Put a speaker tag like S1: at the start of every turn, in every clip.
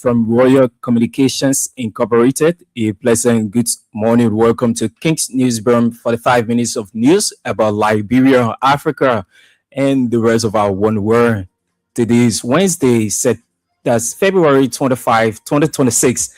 S1: from Royal Communications Incorporated. A pleasant good morning. Welcome to King's Newsroom for the 5 minutes of news about Liberia, Africa, and the rest of our one world. Today is Wednesday, that's February 25, 2026.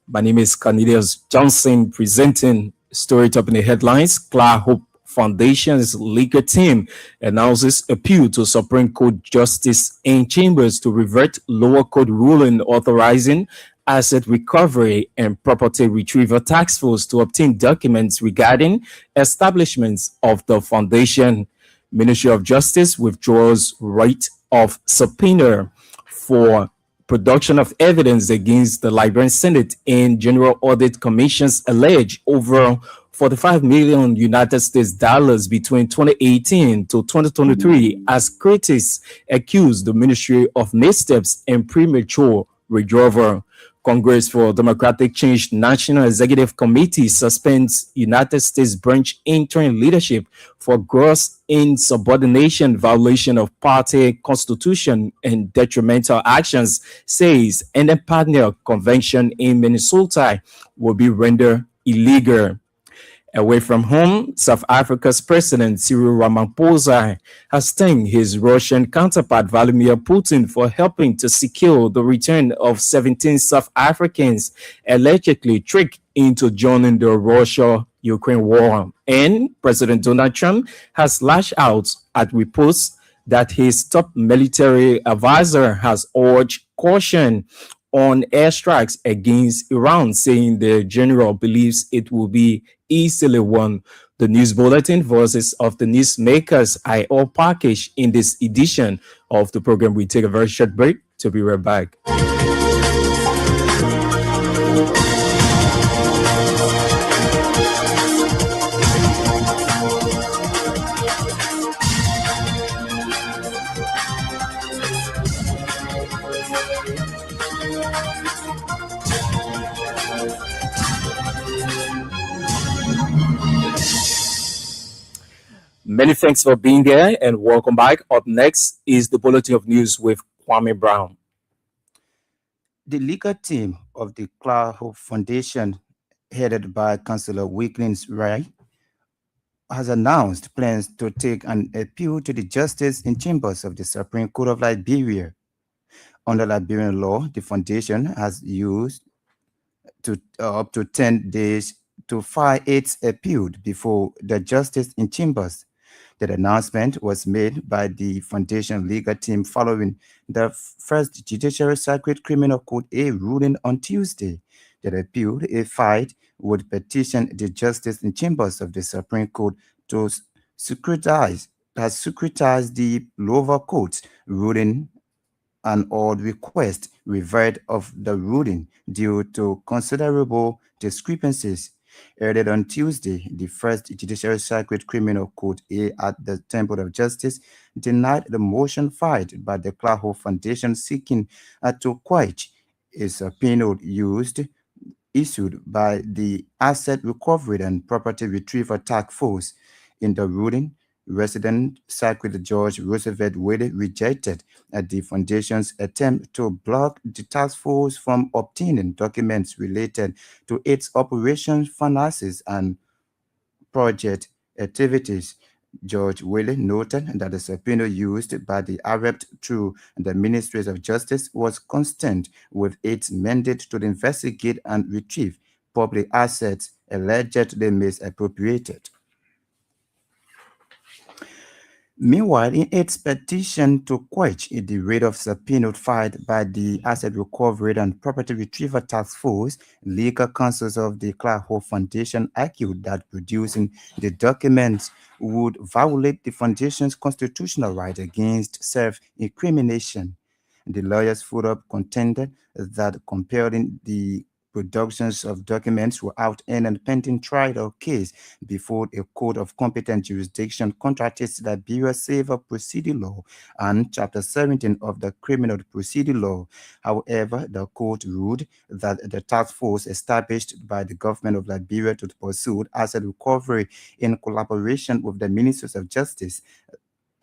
S1: My name is Cornelius Johnson, presenting story top in the headlines. Clara Hope Foundation's legal team announces appeal to Supreme Court Justice in Chambers to revert lower court ruling authorizing asset recovery and property retrieval task force to obtain documents regarding establishments of the foundation. Ministry of Justice withdraws right of subpoena for production of evidence against the Liberian Senate and General Audit Commission's alleged over 45 million United States dollars between 2018 to 2023 as critics accused the ministry of missteps and premature withdrawal. Congress for Democratic Change National Executive Committee suspends United States branch interim leadership for gross insubordination, violation of party constitution, and detrimental actions, says an partner convention in Minnesota will be rendered illegal. Away from home, South Africa's President Cyril Ramaphosa has thanked his Russian counterpart Vladimir Putin for helping to secure the return of 17 South Africans allegedly tricked into joining the Russia-Ukraine war. And President Donald Trump has lashed out at reports that his top military advisor has urged caution on airstrikes against Iran, saying the general believes it will be easily won. The news bulletin, voices of the newsmakers, are all packaged in this edition of the program. We take a very short break to be right back. Many thanks for being here and welcome back. Up next is the Bulletin of News with Kwame Brown.
S2: The legal team of the Clara Hope Foundation, headed by Councillor Wiggins Rai, has announced plans to take an appeal to the Justice in Chambers of the Supreme Court of Liberia. Under Liberian law, the foundation has used up to 10 days to file its appeal before the Justice in Chambers. The announcement was made by the foundation legal team following the first Judicial Circuit Criminal Court A ruling on Tuesday. The appeal, if filed, would petition the Justice in Chambers of the Supreme Court to securitize the lower court's ruling and or request revert of the ruling due to considerable discrepancies. Earlier on Tuesday, the first Judicial Circuit Criminal Court A at the Temple of Justice denied the motion filed by the Clara Hope Foundation seeking to quash a subpoena issued by the Asset Recovery and Property Retrieval Task Force. In the ruling, resident Circuit Judge Roosevelt Wade rejected the foundation's attempt to block the task force from obtaining documents related to its operations, finances, and project activities. Judge Whaley noted that the subpoena used by the AREP through the Ministries of Justice was consistent with its mandate to investigate and retrieve public assets allegedly misappropriated. Meanwhile, in its petition to quash the rate of subpoena filed by the Asset Recovery and Property Retrieval Task Force, legal counsels of the Clara Hope Foundation argued that producing the documents would violate the foundation's constitutional right against self-incrimination. The lawyers further contended that compelling the productions of documents without any pending trial or case before a court of competent jurisdiction contradicts Liberia's Civil Procedure Law and Chapter 17 of the Criminal Procedure Law. However, the court ruled that the task force established by the government of Liberia to pursue asset recovery in collaboration with the Ministries of Justice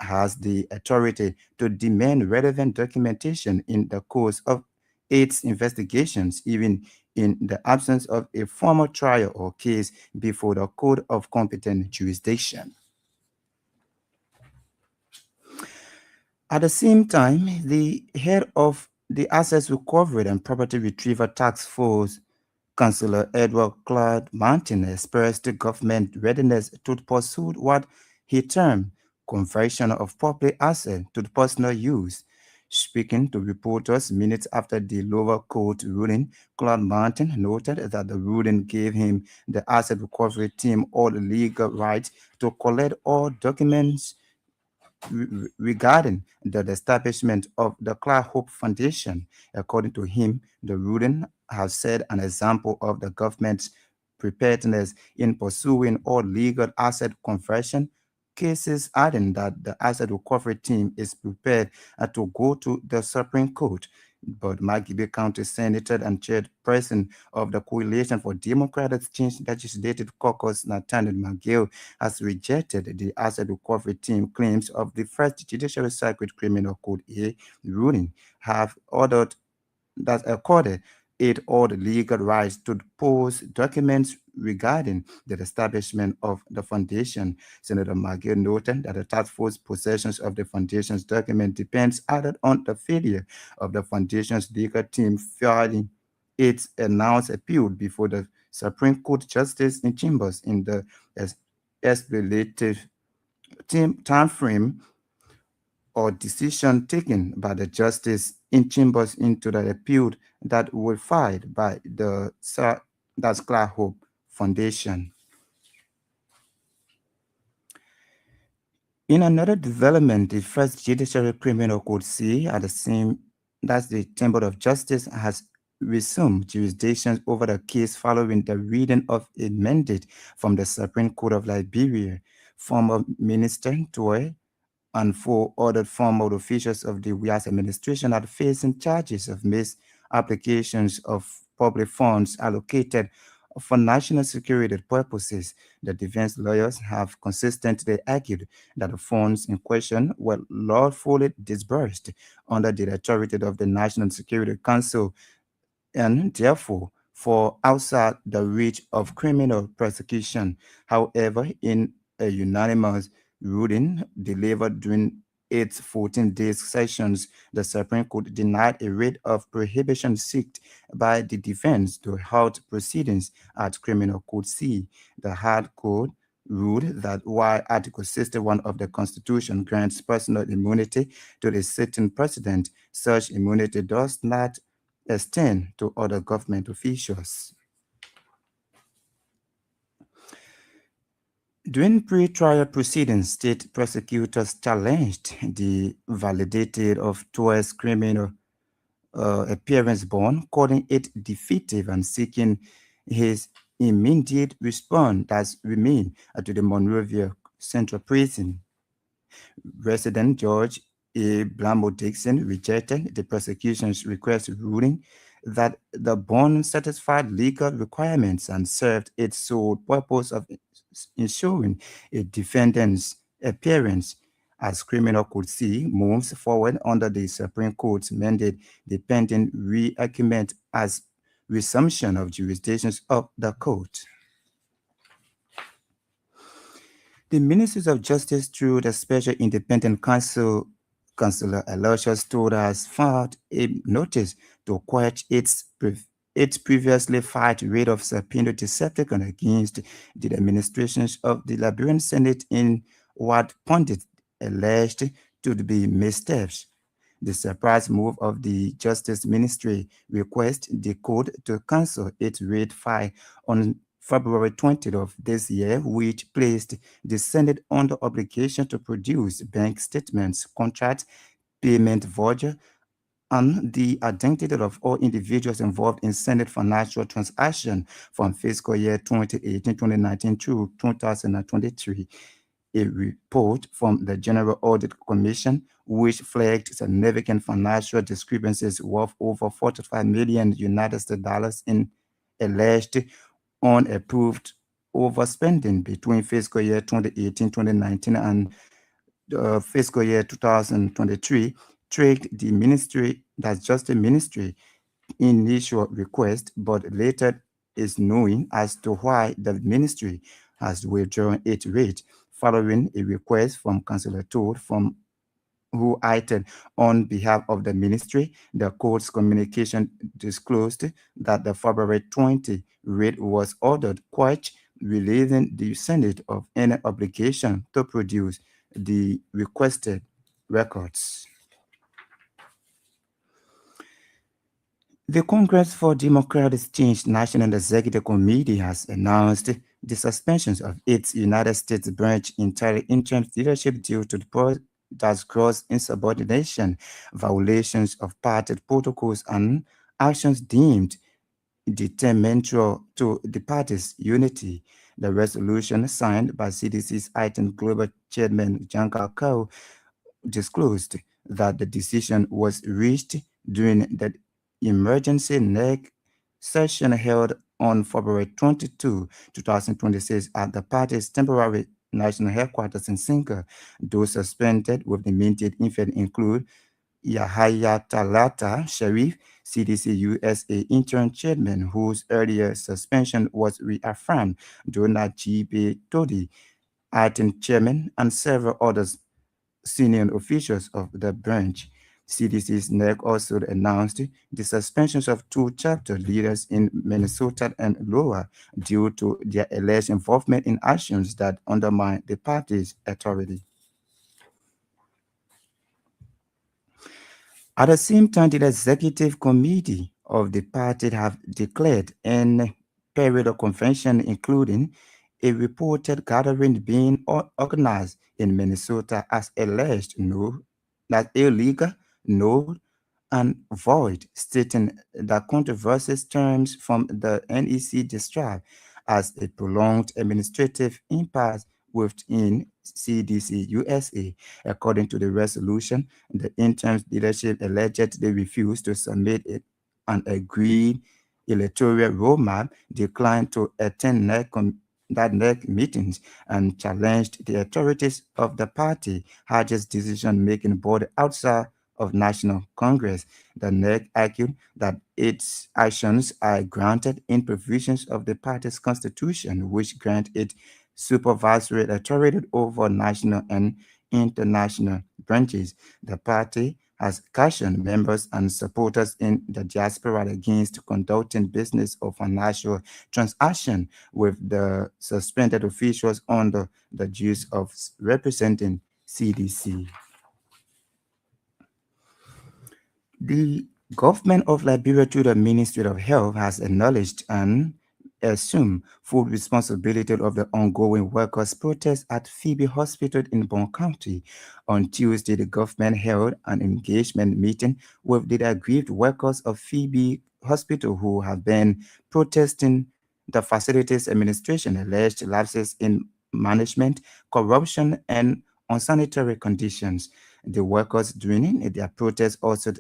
S2: has the authority to demand relevant documentation in the course of its investigations, even in the absence of a formal trial or case before the court of competent jurisdiction. At the same time, the head of the Assets Recovery and Property Retrieval Task Force, Councillor Edward Claude Martin, expressed government readiness to pursue what he termed conversion of public assets to personal use. Speaking to reporters minutes after the lower court ruling, Claude Martin noted that the ruling gave him the asset recovery team all the legal rights to collect all documents regarding the establishment of the Clark Hope Foundation. According to him, the ruling has set an example of the government's preparedness in pursuing all legal asset conversion cases, adding that the asset recovery team is prepared to go to the Supreme Court. But Magibe County Senator and chairperson of the Coalition for Democratic Change Legislative Caucus, Nathaniel McGill, has rejected the asset recovery team claims of the first Judiciary Circuit Criminal Code A ruling, have ordered that accorded it all the legal rights to post documents regarding the establishment of the foundation. Senator McGill noted that the task force possessions of the foundation's document depends either on the failure of the foundation's legal team filing its announced appeal before the Supreme Court Justice in Chambers in the relative time frame or decision taken by the justice in chambers into the appeal that were filed by the that's Clark Hope Foundation. In another development, the first Judiciary Criminal Court C at the same that's the Chamber of Justice has resumed jurisdiction over the case following the reading of a mandate from the Supreme Court of Liberia. Former Minister Toy and four other former officials of the WIAS administration are facing charges of misapplications of public funds allocated for national security purposes. The defense lawyers have consistently argued that the funds in question were lawfully disbursed under the authority of the National Security Council and therefore fall outside the reach of criminal prosecution. However, in a unanimous ruling delivered during its 14 days sessions, the Supreme Court denied a writ of prohibition sought by the defense to halt proceedings at Criminal Court C. The High Court ruled that while Article 61 of the Constitution grants personal immunity to the sitting president, such immunity does not extend to other government officials. During pre-trial proceedings, state prosecutors challenged the validity of Torres' criminal appearance bond, calling it defeative and seeking his immediate response as remained to the Monrovia Central Prison. Resident George A. Blambo Dixon rejected the prosecution's request, ruling that the bond satisfied legal requirements and served its sole purpose of ensuring a defendant's appearance. As Criminal Court C moves forward under the Supreme Court's mandate, the pending reargument as resumption of jurisdictions of the court. The Ministers of Justice, through the Special Independent Counsel, Councillor Aloysius Todd, has filed a notice to quash its previously filed writ of subpoena decepticon against the administrations of the Liberian Senate in what pundits alleged to be missteps. The surprise move of the Justice Ministry requests the court to cancel its writ filed on February 20th of this year, which placed the Senate under obligation to produce bank statements, contract, payment voucher, and the identity of all individuals involved in Senate financial transactions from fiscal year 2018-2019 to 2023. A report from the General Audit Commission, which flagged significant financial discrepancies worth over 45 million United States dollars in alleged unapproved overspending between fiscal year 2018-2019 and fiscal year 2023, tricked the ministry, that's just the ministry, initial request, but later is known as to why the ministry has withdrawn its rate following a request from Councillor Todd from who acted on behalf of the ministry. The court's communication disclosed that the February 20 rate was ordered quashed, relieving the Senate of any obligation to produce the requested records. The Congress for Democratic Change National Executive Committee has announced the suspension of its United States branch interim leadership due to that's gross insubordination, violations of party protocols, and actions deemed detrimental to the party's unity. The resolution signed by CDC's item Global Chairman Janka Kao disclosed that the decision was reached during the emergency NEC session held on February 22, 2026 at the party's temporary national headquarters in Sinka. Those suspended with immediate effect include Yahya Talata Sharif, CDC USA interim chairman, whose earlier suspension was reaffirmed, Donald G.B. Todi, acting chairman, and several others senior officials of the branch. CDC's NEC also announced the suspensions of two chapter leaders in Minnesota and Iowa due to their alleged involvement in actions that undermine the party's authority. At the same time, the executive committee of the party have declared an period of convention, including a reported gathering being organized in Minnesota as alleged no, that illegal, null, and void, stating that controversial terms from the NEC described as a prolonged administrative impasse within CDC USA. According to the resolution, the interim leadership allegedly refused to submit an agreed electoral roadmap, declined to attend NEC meetings, and challenged the authorities of the party highest decision-making body outside of National Congress. The NEC argued that its actions are grounded in provisions of the party's constitution, which grant it supervisory authority over national and international branches. The party has cautioned members and supporters in the diaspora against conducting business or financial transaction with the suspended officials under the duties of representing CDC. The government of Liberia, through the Ministry of Health, has acknowledged and assumed full responsibility of the ongoing workers' protest at Phoebe Hospital in Bon County. On Tuesday, the government held an engagement meeting with the aggrieved workers of Phoebe Hospital who have been protesting the facility's administration alleged lapses in management, corruption, and unsanitary conditions. The workers during their protest also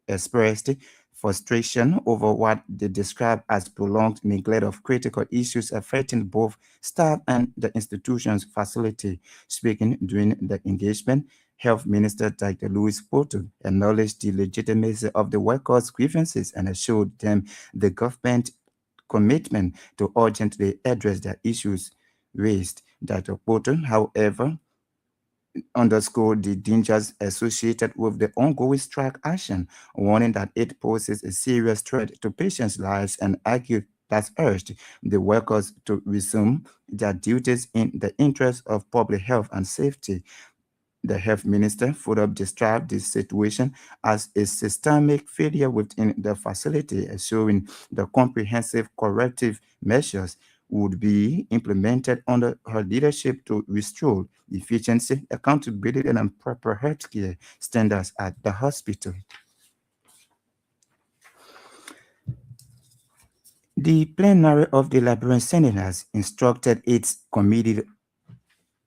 S2: expressed frustration over what they describe as prolonged neglect of critical issues affecting both staff and the institution's facility. Speaking during the engagement, Health Minister Dr. Louis Porto acknowledged the legitimacy of the workers' grievances and assured them the government commitment to urgently address the issues raised. Dr. Porto, however, underscored the dangers associated with the ongoing strike action, warning that it poses a serious threat to patients' lives and argued that urged the workers to resume their duties in the interest of public health and safety. The health minister further described this situation as a systemic failure within the facility, assuring the comprehensive corrective measures would be implemented under her leadership to restore efficiency, accountability, and proper healthcare standards at the hospital. The plenary of the Liberian Senate has instructed its committee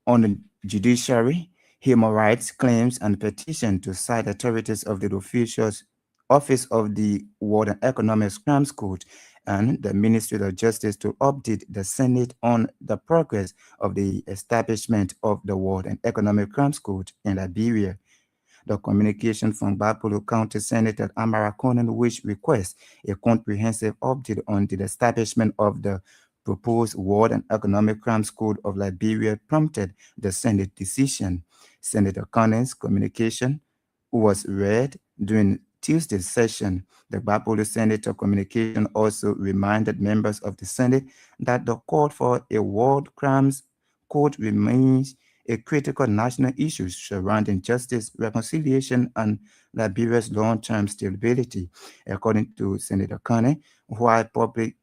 S2: on the judiciary, human rights claims, and petition to cite authorities of the officials Office of the World and Economic Crimes Court and the Ministry of Justice to update the Senate on the progress of the establishment of the World and Economic Crimes Court in Liberia. The communication from Bapolo County Senator Amara Conan, which requests a comprehensive update on the establishment of the proposed War and Economic Crimes Code of Liberia, prompted the Senate decision. Senator Conan's communication was read during Tuesday's session. The Bapolo Senator communication also reminded members of the Senate that the call for a World Crimes Code remains a critical national issue surrounding justice, reconciliation, and Liberia's long-term stability. According to Senator Kane, while public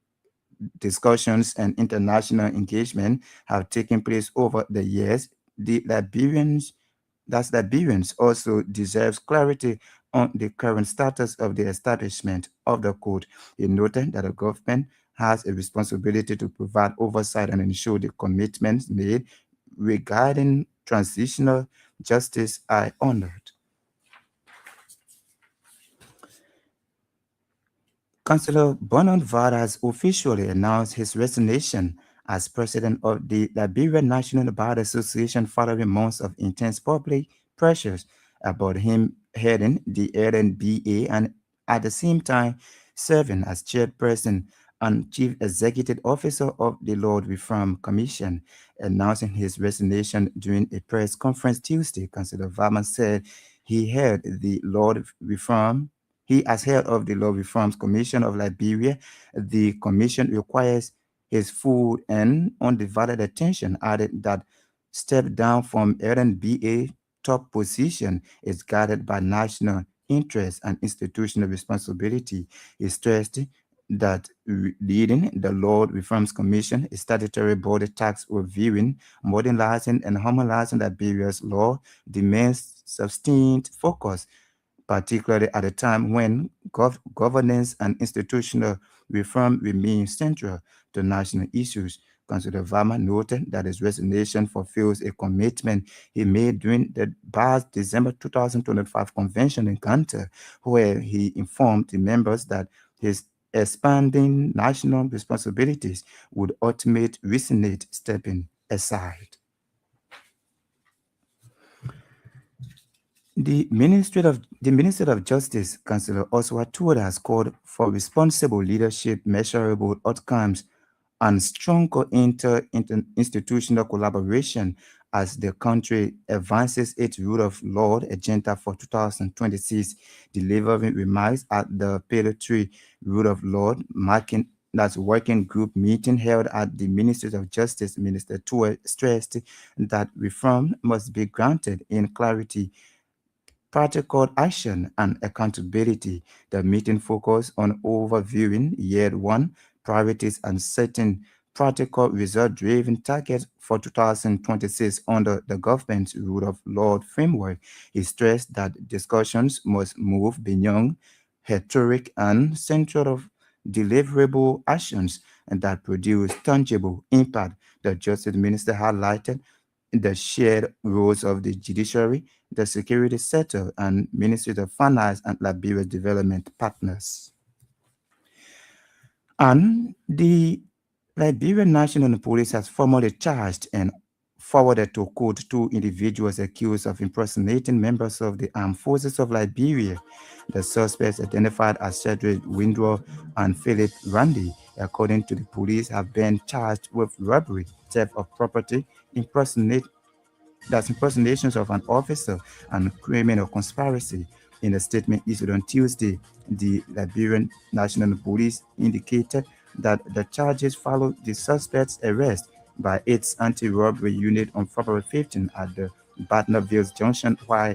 S2: discussions and international engagement have taken place over the years, the Liberians also deserves clarity on the current status of the establishment of the code. He noted that the government has a responsibility to provide oversight and ensure the commitments made regarding transitional justice are honored. Councillor Bonan Varas officially announced his resignation as president of the Liberian National Bar Association following months of intense public pressures about him heading the LNBA and at the same time serving as chairperson and chief executive officer of the Lord Reform Commission. Announcing his resignation during a press conference Tuesday, Councillor Varman said he held the Lord Reform he, as head of the Law Reforms Commission of Liberia, the commission requires his full and undivided attention, added that step down from LNBA top position is guided by national interest and institutional responsibility. He stressed that leading the Law Reforms Commission, a statutory body tax reviewing, modernizing, and harmonizing Liberia's law, demands sustained focus, particularly at a time when governance and institutional reform remain central to national issues. Councillor Varma noted that his resignation fulfills a commitment he made during the bar's December 2025 convention in Cantor, where he informed the members that his expanding national responsibilities would ultimately resonate stepping aside. The Minister of Justice, Councillor Oswald Tuoda, has called for responsible leadership, measurable outcomes, and stronger institutional collaboration as the country advances its rule of law agenda for 2026, delivering remarks at the Pillar 3 Rule of Law marking that's working group meeting held at the Ministry of Justice. Minister Tuoda stressed that reform must be granted in clarity, practical action, and accountability. The meeting focused on overviewing year one priorities and setting practical result-driven targets for 2026 under the government's rule of law framework. He stressed that discussions must move beyond rhetoric and central of deliverable actions and that produce tangible impact. The Justice Minister highlighted the shared roles of the judiciary, the security sector, and Ministry of Finance and Liberia's development partners. And the Liberian National Police has formally charged and forwarded to court two individuals accused of impersonating members of the armed forces of Liberia. The suspects, identified as Cedric Windrow and Philip Randy, according to the police, have been charged with robbery, theft of property, impersonations of an officer, and criminal conspiracy. In a statement issued on Tuesday, the Liberian National Police indicated that the charges followed the suspect's arrest by its anti-robbery unit on February 15 at the Batnaville Junction while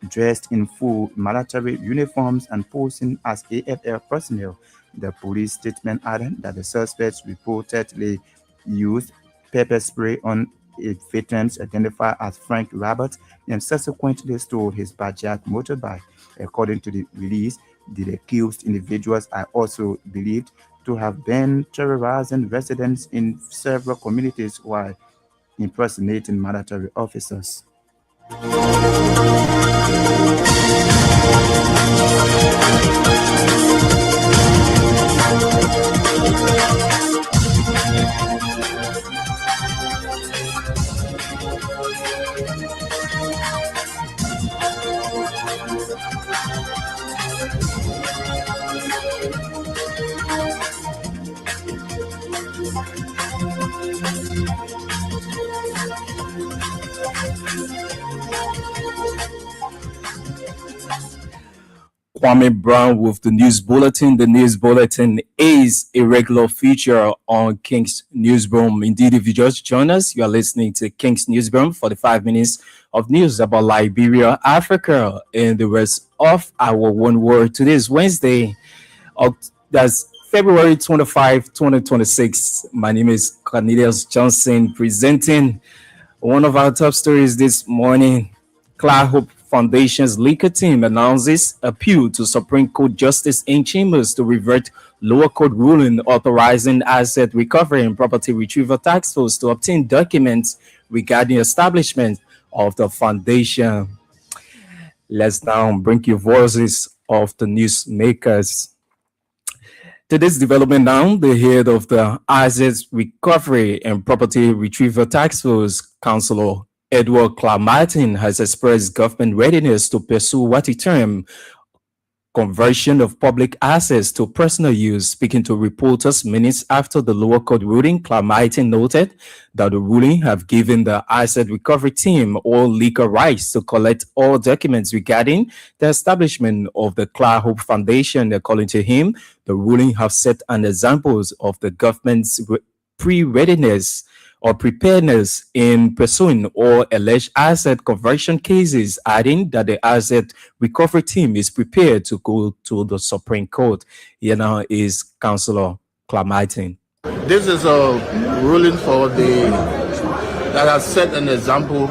S2: dressed in full military uniforms and posing as AFL personnel. The police statement added that the suspects reportedly used pepper spray on victims identified as Frank Roberts and subsequently stole his Bajaj motorbike. According to the release, the accused individuals are also believed to have been terrorizing residents in several communities while impersonating military officers.
S1: Kwame Brown with the news bulletin. The news bulletin is a regular feature on King's Newsroom. Indeed, if you just join us, you are listening to King's Newsroom for the 5 minutes of news about Liberia, Africa, and the rest of our one world. Today is Wednesday. That's February 25, 2026. My name is Cornelius Johnson presenting one of our top stories this morning. Cloud Hope Foundation's legal team announces appeal to Supreme Court Justice in Chambers to revert lower court ruling authorizing asset recovery and property retrieval task force to obtain documents regarding establishment of the foundation. Let's now bring you voices of the newsmakers. To this development now, the head of the Assets Recovery and Property Retrieval Task Force, Councillor Edward Martin, has expressed government readiness to pursue what he termed conversion of public assets to personal use. Speaking to reporters minutes after the lower court ruling, Martin noted that the ruling have given the asset recovery team all legal rights to collect all documents regarding the establishment of the Hope Foundation. According to him, the ruling have set an example of the government's pre-readiness or preparedness in pursuing all alleged asset conversion cases, adding that the asset recovery team is prepared to go to the Supreme Court. Here now is Councillor Martin.
S3: This is a ruling that has set an example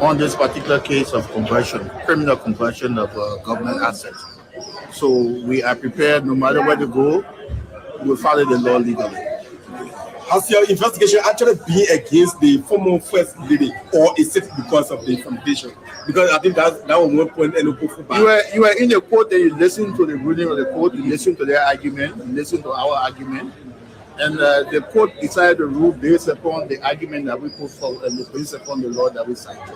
S3: on this particular case of conversion, criminal conversion of government assets. So we are prepared, no matter where to go, we'll follow the law legally.
S4: Has your investigation actually been against the former first lady, or is it because of the foundation? Because I think that was one point.
S3: You were in the court and you listen to the ruling of the court, you listen to their argument, you listen to our argument, and the court decided to rule based upon the argument that we put forward and based upon the law that we cited.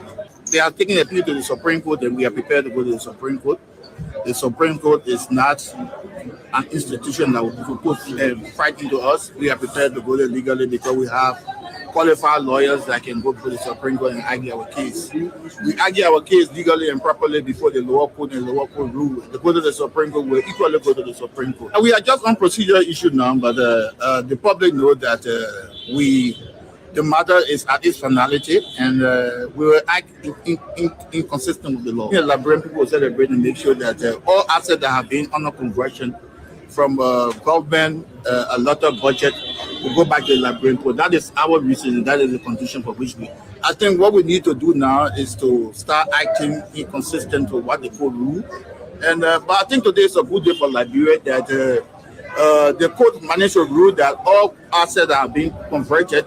S3: They are taking a appeal to the Supreme Court, and we are prepared to go to the Supreme Court. The Supreme Court is not an institution that will put fight into us. We are prepared to go there legally because we have qualified lawyers that can go to the Supreme Court and argue our case. We argue our case legally and properly before the lower court, and the lower court rule. To go to the Supreme Court, we'll equally go to the Supreme Court. And we are just on procedural issue now, but the public know that the matter is at its finality, and we will act inconsistent with the law. The Liberian people will celebrate and make sure that all assets that have been under conversion from government, a lot of budget, will go back to the Liberian court. That is our reason, and that is the condition for which I think what we need to do now is to start acting inconsistent with what the court rule. And but I think today is a good day for Liberia that the court managed to rule that all assets that have been converted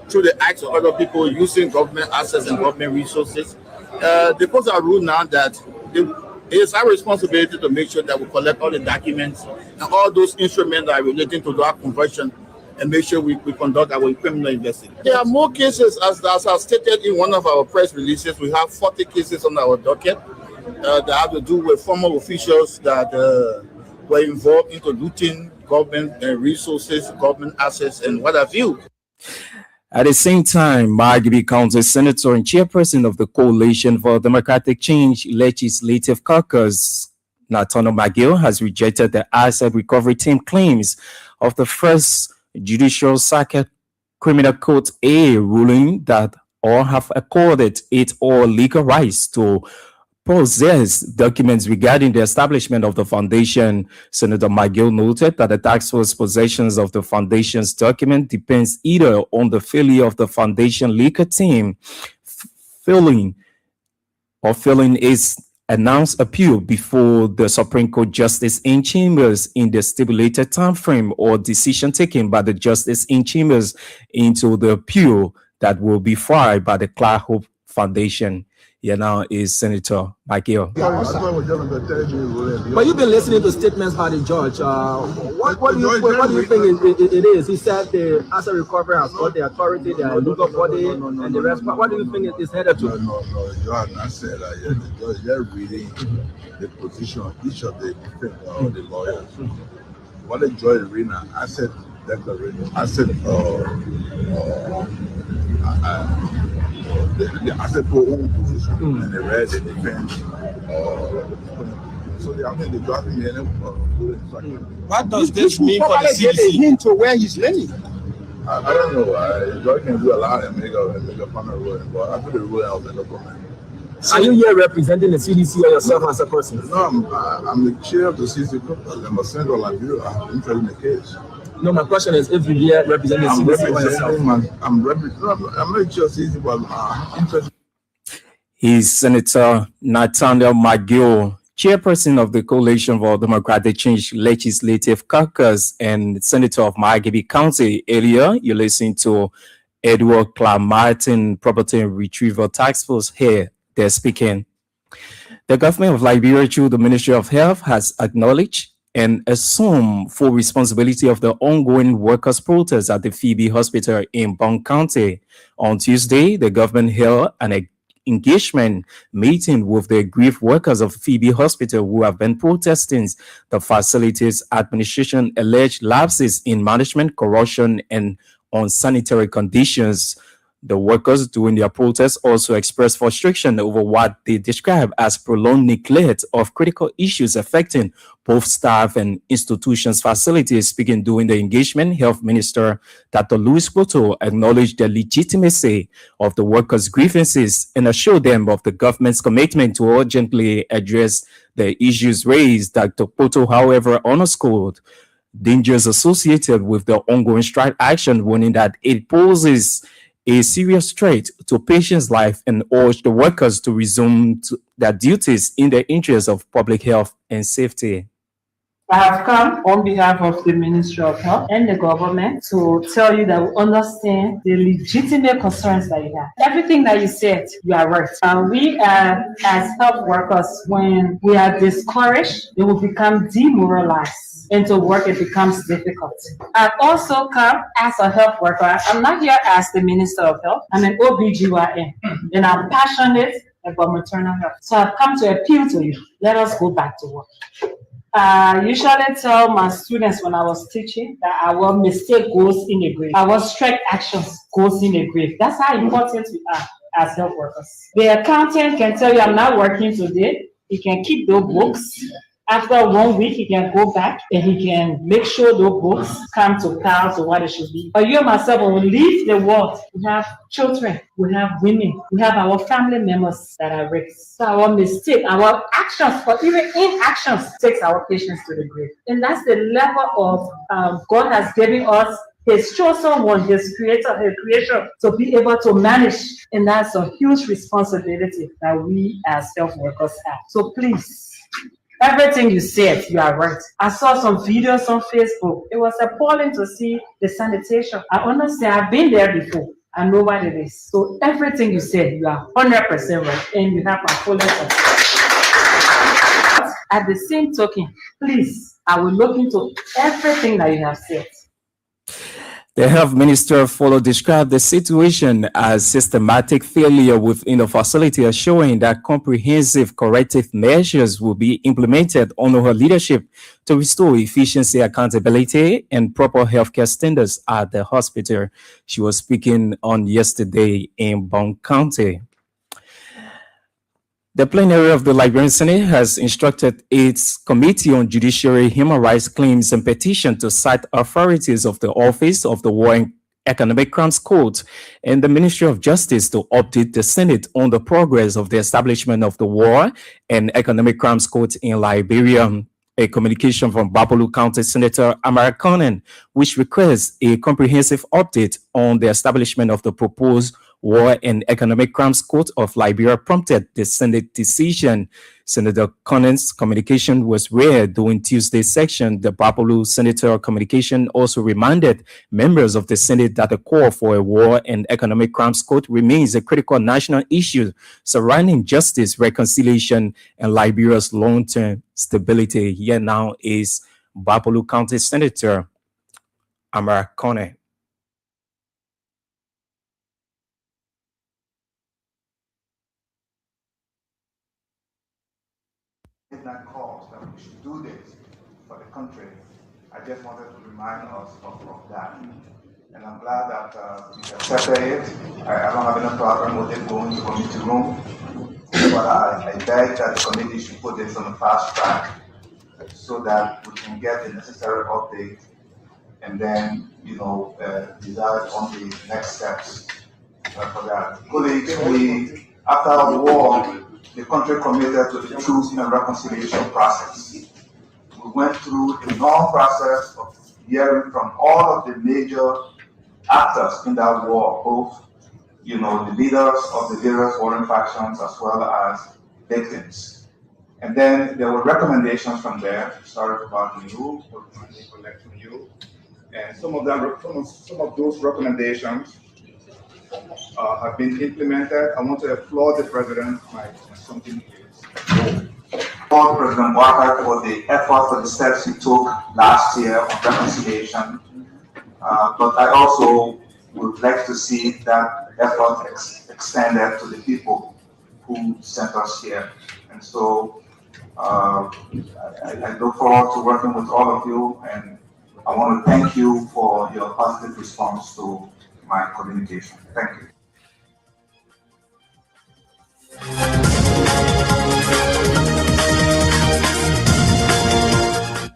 S3: through the acts of other people using government assets and government resources. The courts are ruled now that it is our responsibility to make sure that we collect all the documents and all those instruments that are relating to that conversion and make sure we conduct our criminal investigation. There are more cases, as I stated in one of our press releases. We have 40 cases on our docket that have to do with former officials that were involved into looting government resources, government assets, and what have you.
S1: At the same time, Margibi County Senator and Chairperson of the Coalition for Democratic Change Legislative Caucus, Natano McGill, has rejected the asset recovery team claims of the First Judicial Circuit Criminal Court A ruling that all have accorded it all legal rights to possess documents regarding the establishment of the foundation. Senator McGill noted that the task force possessions of the foundation's document depends either on the failure of the foundation legal team filling its announced appeal before the Supreme Court Justice in Chambers in the stipulated time frame, or decision taken by the Justice in Chambers into the appeal that will be filed by the Hope Foundation. Here now is Senator Michael.
S5: But you've been listening to statements by the judge. What do you think it is? He said the asset recovery has got the authority, the legal body, and the rest. What do you think it is headed to?
S6: No, you have not said that yet. The judge, they're reading the position of each of the lawyers. What the judge is reading, asset declaration, asset they accept their own position and the rest they defend. So I mean, they got me and
S4: What does this mean for the
S3: Give a
S4: CDC?
S3: hint to where he's learning.
S6: I don't know. Joy can do a lot and make a panel ruling, but I put the ruling out in the comment.
S5: Are you here representing the CDC or yourself as a person?
S6: No, I'm the chair of the CC Caucus. I'm a senator of Liberia. I'm interested in the case.
S5: No, my question is if you're here representing the
S6: I'm
S5: CDC or yourself.
S6: I'm not sure CC, but I'm interested.
S1: He's Senator Nathaniel McGill, chairperson of the Coalition for Democratic Change Legislative Caucus and Senator of Margibi County. Earlier, you listened to Edward Clark Martin, Property and Retrieval Task Force here. They're speaking. The government of Liberia, through the Ministry of Health, has acknowledged and assumed full responsibility of the ongoing workers' protests at the Phoebe Hospital in Broom County. On Tuesday, the government held an engagement meeting with the grief workers of Phoebe Hospital who have been protesting the facility's administration alleged lapses in management, corruption, and unsanitary conditions. The workers during their protests also expressed frustration over what they describe as prolonged neglect of critical issues affecting both staff and institutions' facilities. Speaking during the engagement, Health Minister Dr. Louis Boto acknowledged the legitimacy of the workers' grievances and assured them of the government's commitment to urgently address the issues raised. Dr. Boto, however, underscored dangers associated with the ongoing strike action, warning that it poses a serious threat to patients' life and urged the workers to resume their duties in the interest of public health and safety.
S7: I have come on behalf of the Ministry of Health and the government to tell you that we understand the legitimate concerns that you have. Everything that you said, you are right. We as health workers, when we are discouraged, they will become demoralized. And to work, it becomes difficult. I've also come as a health worker. I'm not here as the Minister of Health. I'm an OBGYN, and I'm passionate about maternal health. So I've come to appeal to you. Let us go back to work. I usually tell my students when I was teaching that our mistake goes in a grave. Our strike actions goes in a grave. That's how important we are as health workers. The accountant can tell you I'm not working today. He can keep those books. After 1 week, he can go back and he can make sure those books come to pass to what it should be. But you and myself, when we leave the world, we have children, we have women, we have our family members that are raised. So our mistake, our actions, or even inactions, takes our patients to the grave. And that's the level of God has given us His chosen one, His creator, His creation, to be able to manage. And that's a huge responsibility that we as health workers have. So please, everything you said, you are right. I saw some videos on Facebook. It was appalling to see the sanitation. I understand. I've been there before. I know what it is. So everything you said, you are 100% right, and you have my full support. At the same token, please, I will look into everything that you have said.
S1: The health minister followed described the situation as systematic failure within the facility, assuring that comprehensive corrective measures will be implemented under her leadership to restore efficiency, accountability, and proper healthcare standards at the hospital. She was speaking on yesterday in Broom County. The plenary of the Liberian Senate has instructed its Committee on Judiciary, Human Rights Claims and Petition to cite authorities of the Office of the War and Economic Crimes Court and the Ministry of Justice to update the Senate on the progress of the establishment of the War and Economic Crimes Court in Liberia. A communication from Bapolu County Senator Amara Conan, which requests a comprehensive update on the establishment of the proposed War and Economic Crimes Court of Liberia, prompted the Senate decision. Senator Conan's communication was read during Tuesday's session. The Bapolu Senator communication also reminded members of the Senate that the call for a War and Economic Crimes Court remains a critical national issue surrounding justice, reconciliation, and Liberia's long-term stability. Here now is Bapolu County Senator Amara Conan.
S2: Midnight calls that we should do this for the country. I just wanted to remind us of that.
S8: and I'm glad that you accepted it. I don't have any problem with it going to committee room, but I beg that the committee should put this on the fast track so that we can get the necessary update and then, decide on the next steps for that. Colleagues, after the war, the country committed to the truth and reconciliation process. We went through a long process of hearing from all of the major actors in that war, both, the leaders of the various warring factions as well as victims. And then there were recommendations from there. Sorry about you, collect from you. And some of those recommendations have been implemented. I want to applaud the president. Something is. Applaud President Walker for the effort, for the steps he took last year on reconciliation. But I also would like to see that effort extended to the people who sent us here. And so I look forward to working with all of you, and I want to thank you for your positive response to my communication. Thank you.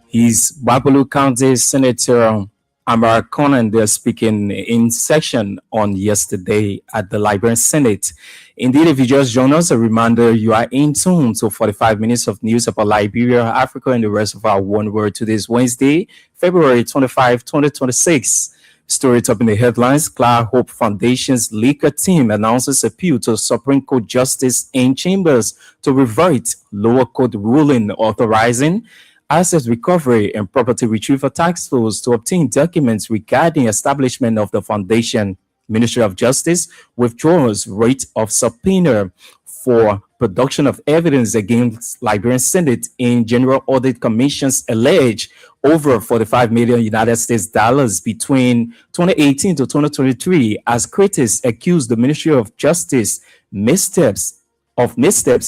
S1: He's Babulu County Senator Amara Conan there speaking in session on yesterday at the Liberian Senate. Indeed, if you just joined us, a reminder you are in tune to 45 minutes of news about Liberia, Africa, and the rest of our One World. Today's Wednesday, February 25, 2026. Story top in the headlines: Clara Hope Foundation's liquor team announces appeal to Supreme Court Justice in Chambers to revert lower court ruling authorizing asset recovery and property retrieval task force to obtain documents regarding establishment of the foundation. Ministry of Justice withdraws writ of subpoena for production of evidence against Liberian Senate in General Audit Commission's alleged over 45 million United States dollars between 2018 to 2023 as critics accuse the Ministry of Justice missteps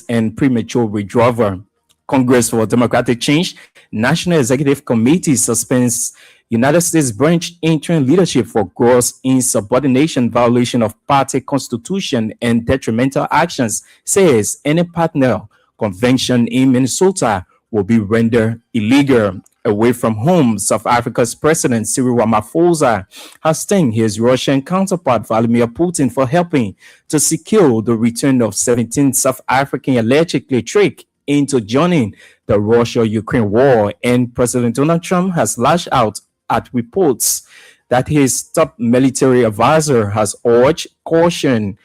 S1: and premature withdrawal. Congress for Democratic Change National Executive Committee suspends United States branch interim leadership for gross insubordination, violation of party constitution, and detrimental actions, says any partner convention in Minnesota will be rendered illegal. Away from home, South Africa's President Cyril Ramaphosa has thanked his Russian counterpart Vladimir Putin for helping to secure the return of 17 South African allegedly tricked into joining the Russia-Ukraine war, and President Donald Trump has lashed out at reports that his top military advisor has urged caution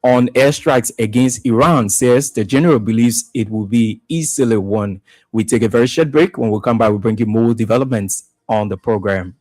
S1: on airstrikes against Iran, says the general believes it will be easily won. We take a very short break. When we come back, we'll bring you more developments on the program.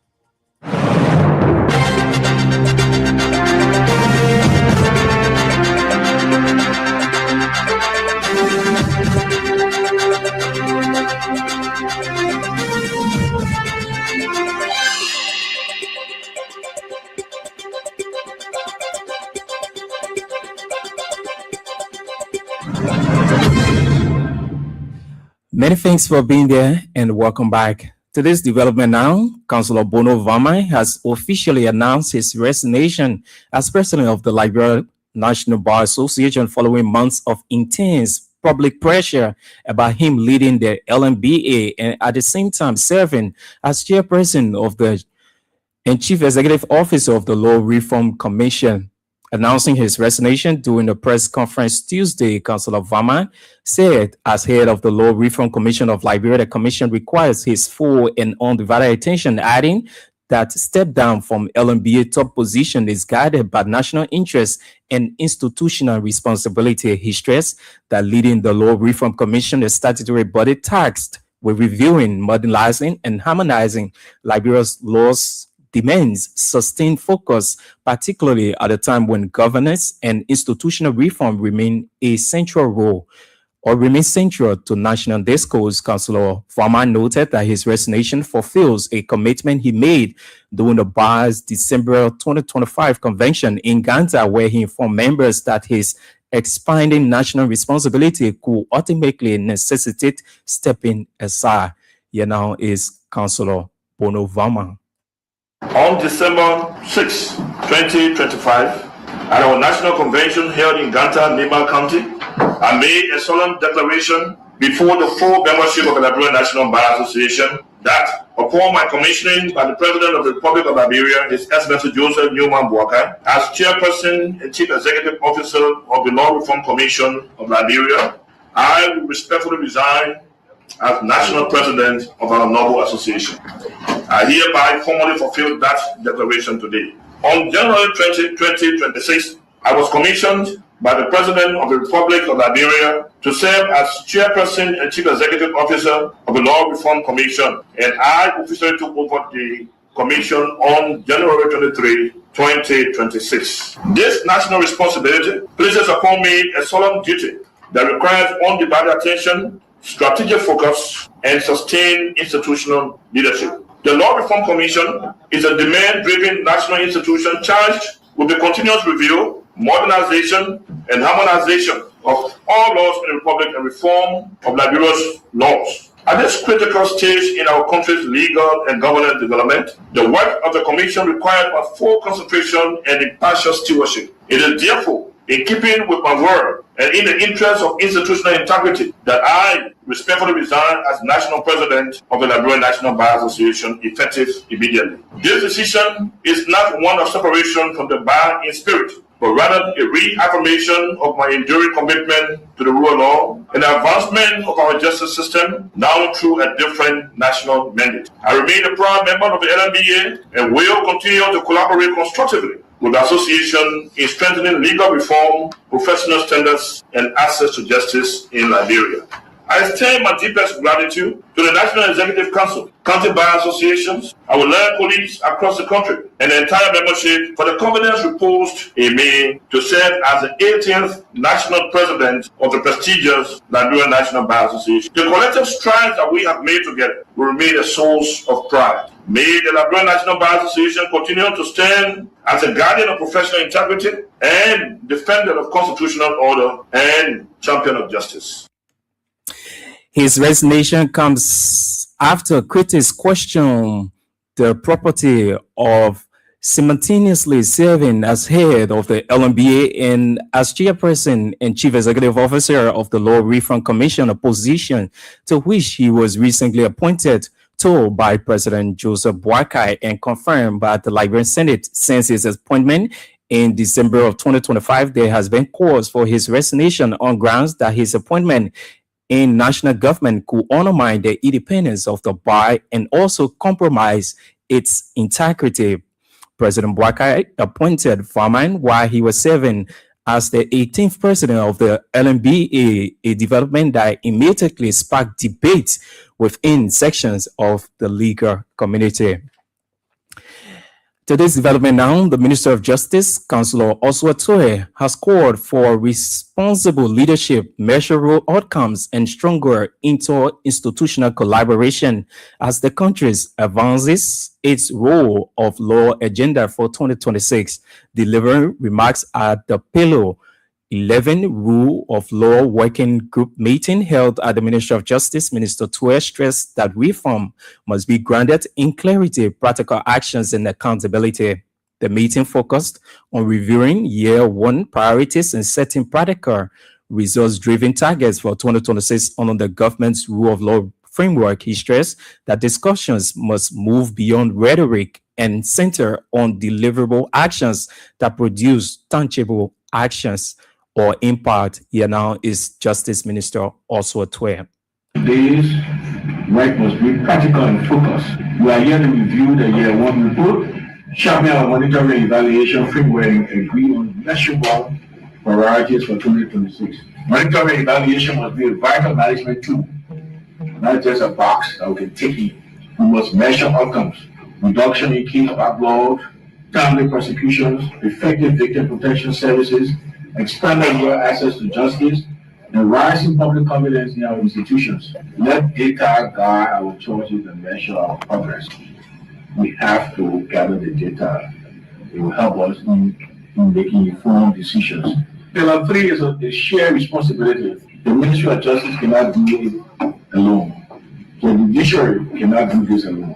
S1: Many thanks for being there and welcome back. To this development now, Councillor Bono Vamai has officially announced his resignation as president of the Liberia National Bar Association following months of intense public pressure about him leading the LMBA and at the same time serving as chairperson of the and chief executive officer of the Law Reform Commission. Announcing his resignation during a press conference Tuesday, Councillor Vama said, as head of the Law Reform Commission of Liberia, the commission requires his full and undivided attention, adding that step down from LMBA top position is guided by national interest and institutional responsibility. He stressed that leading the Law Reform Commission, a statutory body tasked with reviewing, modernizing, and harmonizing Liberia's laws demands sustained focus, particularly at a time when governance and institutional reform remain central to national discourse. Councillor Farman noted that his resignation fulfills a commitment he made during the bar's December 2025 convention in Ghana, where he informed members that his expanding national responsibility could ultimately necessitate stepping aside. Here now is Councillor Bono Vama.
S9: On December 6, 2025, at our national convention held in Ganta, Nima County, I made a solemn declaration before the full membership of the Liberian National Bar Association that upon my commissioning by the President of the Republic of Liberia, His Excellency Joseph Newman Boakai, as Chairperson and Chief Executive Officer of the Law Reform Commission of Liberia, I will respectfully resign as National President of our noble association. I hereby formally fulfill that declaration today. On January 20, 2026, I was commissioned by the President of the Republic of Liberia to serve as Chairperson and Chief Executive Officer of the Law Reform Commission, and I officially took over the commission on January 23, 2026. This national responsibility places upon me a solemn duty that requires undivided attention, strategic focus, and sustained institutional leadership. The Law Reform Commission is a demand-driven national institution charged with the continuous review, modernization, and harmonization of all laws in the Republic and reform of Liberia's laws. At this critical stage in our country's legal and governance development, the work of the Commission requires a full concentration and impartial stewardship. It is therefore in keeping with my word and in the interest of institutional integrity that I respectfully resign as National President of the Liberian National Bar Association effective immediately. This decision is not one of separation from the bar in spirit, but rather a reaffirmation of my enduring commitment to the rule of law and the advancement of our justice system, now through a different national mandate. I remain a proud member of the LMBA and will continue to collaborate constructively with the association in strengthening legal reform, professional standards, and access to justice in Liberia. I extend my deepest gratitude to the National Executive Council, county bar associations, our lawyer colleagues across the country, and the entire membership for the confidence reposed in me to serve as the 18th National President of the prestigious Liberian National Bar Association. The collective strides that we have made together will remain a source of pride. May the Liberian National Bar Association continue to stand as a guardian of professional integrity and defender of constitutional order and champion of justice.
S1: His resignation comes after critics question the property of simultaneously serving as head of the LMBA and as chairperson and chief executive officer of the Law Reform Commission, a position to which he was recently appointed to by President Joseph Boakai and confirmed by the Liberian Senate. Since his appointment in December of 2025, there has been cause for his resignation on grounds that his appointment in national government could undermine the independence of the bar and also compromise its integrity. President Boakai appointed Farman while he was serving as the 18th president of the LMBA, a development that immediately sparked debate within sections of the legal community. Today's development now, the Minister of Justice, Councillor Oswald Toye, has called for responsible leadership, measurable outcomes, and stronger interinstitutional collaboration as the country advances its role of law agenda for 2026, delivering remarks at the Pillow 11 Rule of Law Working Group meeting held at the Ministry of Justice. Minister Toye stressed that reform must be grounded in clarity, practical actions, and accountability. The meeting focused on reviewing year one priorities and setting practical, results-driven targets for 2026 under the government's rule of law framework. He stressed that discussions must move beyond rhetoric and center on deliverable actions that produce tangible actions or impact. Here now is Justice Minister Oswald Toye.
S10: Today's work must be practical and focused. We are here to review the year one report, sharpen our monitoring evaluation framework, and agree on measurable priorities for 2026. Monitoring evaluation must be a vital management tool, not just a box that we can tick in. We must measure outcomes, reduction in case backlog, timely prosecutions, effective victim protection services, expanded legal access to justice, and rising public confidence in our institutions. Let data guide our choices and measure our progress. We have to gather the data. It will help us in making informed decisions. Pillar 3 is a shared responsibility. The Ministry of Justice cannot do it alone. The judiciary cannot do this alone.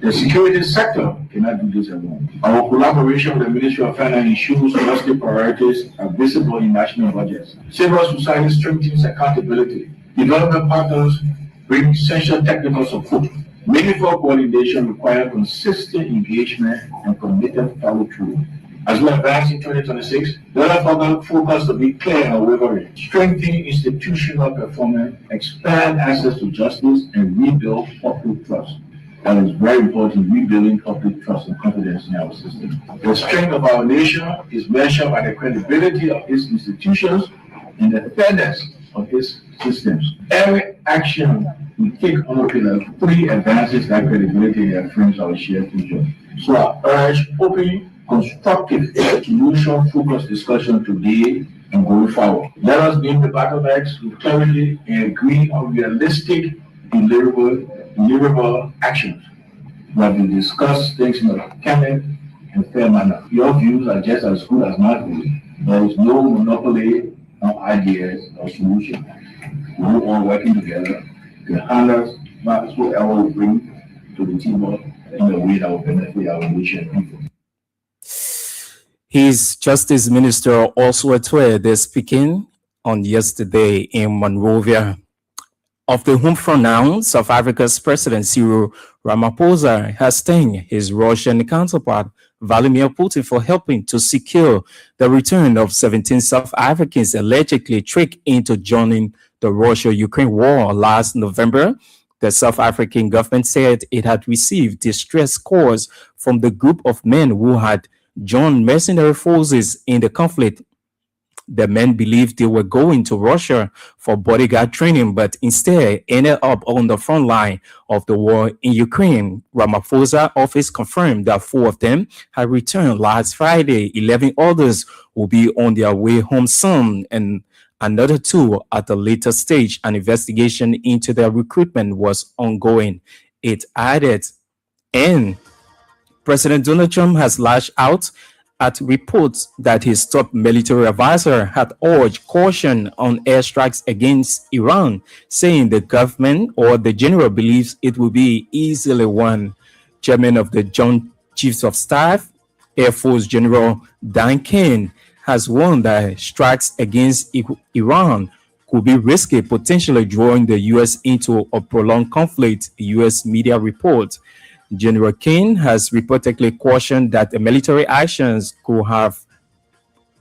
S10: The security sector cannot do this alone. Our collaboration with the Ministry of Finance ensures domestic priorities are visible in national budgets. Civil society strengthens accountability. Development partners bring essential technical support. Meaningful coordination requires consistent engagement and committed follow-through. As we advance in 2026, the other focus to be clear and unwavering, strengthen institutional performance, expand access to justice, and rebuild public trust. That is very important, rebuilding public trust and confidence in our system. The strength of our nation is measured by the credibility of its institutions and the fairness of its systems. Every action we take on Pillar 3 advances that credibility and affirms our shared future. So I urge open, constructive, solution-focused discussion today and going forward. Let us name the bottlenecks with clarity and agree on realistic, deliverable actions. We have been discussed things in a candid and fair manner. Your views are just as good as my views. There is no monopoly on ideas or solutions. We're all working together to handle whatever we bring to the table in a way that will benefit our nation and people.
S1: His Justice Minister also declared they're speaking on yesterday in Monrovia. Of the home front now, South Africa's President Cyril Ramaphosa has thanked his Russian counterpart Vladimir Putin for helping to secure the return of 17 South Africans allegedly tricked into joining the Russia-Ukraine war last November. The South African government said it had received distress calls from the group of men who had joined mercenary forces in the conflict. The men believed they were going to Russia for bodyguard training, but instead ended up on the front line of the war in Ukraine. Ramaphosa office confirmed that 4 of them had returned last Friday. 11 others will be on their way home soon, and another 2 at a later stage. An investigation into their recruitment was ongoing, it added. And President Donald Trump has lashed out at reports that his top military advisor had urged caution on airstrikes against Iran, saying the government or the general believes it will be easily won. Chairman of the Joint Chiefs of Staff, Air Force General Dan Kane, has warned that strikes against Iran could be risky, potentially drawing the U.S. into a prolonged conflict, U.S. media report. General Kane has reportedly cautioned that the military actions could have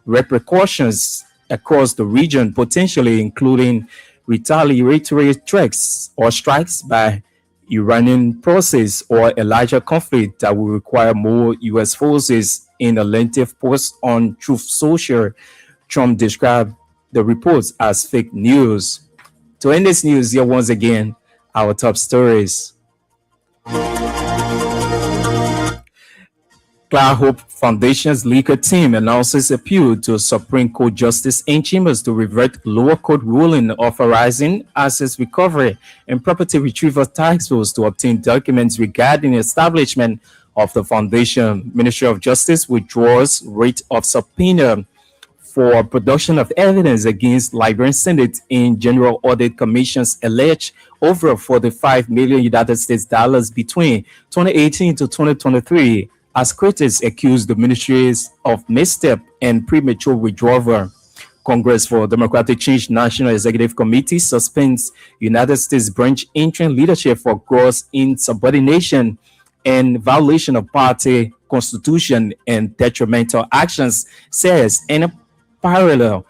S1: repercussions across the region, potentially including retaliatory strikes by Iranian forces or a larger conflict that will require more U.S. forces. In a lengthy post on Truth Social, Trump described the reports as fake news. To end this news, here once again, our top stories. Clara Hope Foundation's legal team announces appeal to Supreme Court Justice in Chambers to revert lower court ruling authorizing assets recovery and property retrieval tax rules to obtain documents regarding the establishment of the foundation. Ministry of Justice withdraws writ of subpoena for production of evidence against Liberian Senate in General Audit Commission's alleged over $45 million United States dollars between 2018 to 2023. As critics accuse the ministries of misstep and premature withdrawal. Congress for Democratic Change National Executive Committee suspends United States branch interim leadership for gross insubordination and violation of party constitution and detrimental actions, says in a parallel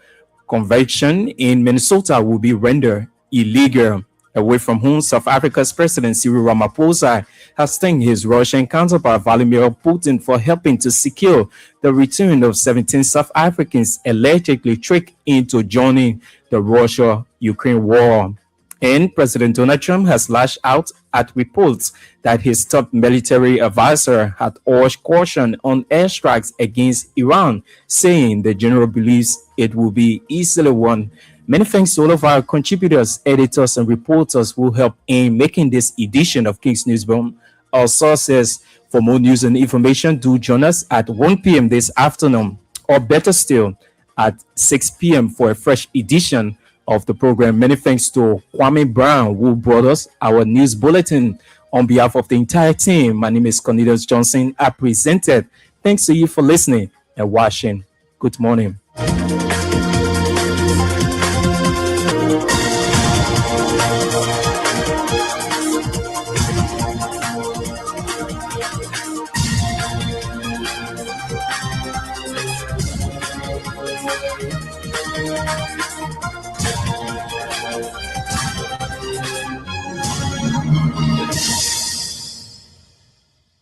S1: conviction in Minnesota will be rendered illegal. Away from home, South Africa's President Cyril Ramaphosa has thanked his Russian counterpart Vladimir Putin for helping to secure the return of 17 South Africans allegedly tricked into joining the Russia-Ukraine war. And President Donald Trump has lashed out at reports that his top military advisor had urged caution on airstrikes against Iran, saying the general believes it will be easily won. Many thanks to all of our contributors, editors, and reporters who help in making this edition of King's Newsroom. Our sources for more news and information, do join us at 1 p.m. this afternoon, or better still, at 6 p.m. for a fresh edition of the program. Many thanks to Kwame Brown, who brought us our news bulletin On behalf of the entire team, my name is Cornelius Johnson. I presented. Thanks to you for listening and watching. Good morning.